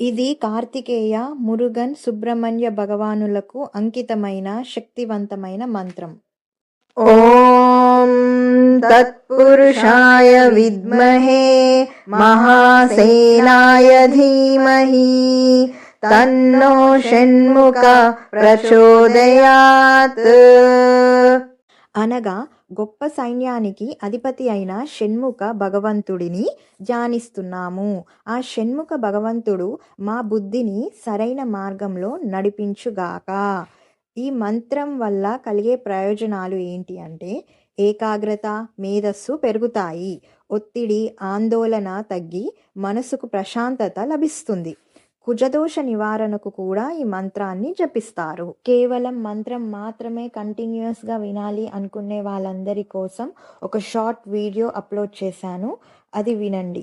ఇది కార్తికేయ, మురుగన్, సుబ్రహ్మణ్య భగవానులకు అంకితమైన శక్తివంతమైన మంత్రం. ఓం తత్పురుషాయ విద్మహే మహాసేనాయ ధీమహి తన్నో షణ్ముఖ ప్రచోదయాత్. అనగా గొప్ప సైన్యానికి అధిపతి అయిన షణ్ముఖ భగవంతుడిని ధ్యానిస్తున్నాము. ఆ షణ్ముఖ భగవంతుడు మా బుద్ధిని సరైన మార్గంలో నడిపించుగాక. ఈ మంత్రం వల్ల కలిగే ప్రయోజనాలు ఏంటి అంటే ఏకాగ్రత, మేధస్సు పెరుగుతాయి. ఒత్తిడి, ఆందోళన తగ్గి మనసుకు ప్రశాంతత లభిస్తుంది. కుజదోష నివారణకు కూడా ఈ మంత్రాన్ని జపిస్తారు. కేవలం మంత్రం మాత్రమే కంటిన్యూస్గా వినాలి అనుకునే వాళ్ళందరి కోసం ఒక షార్ట్ వీడియో అప్లోడ్ చేశాను, అది వినండి.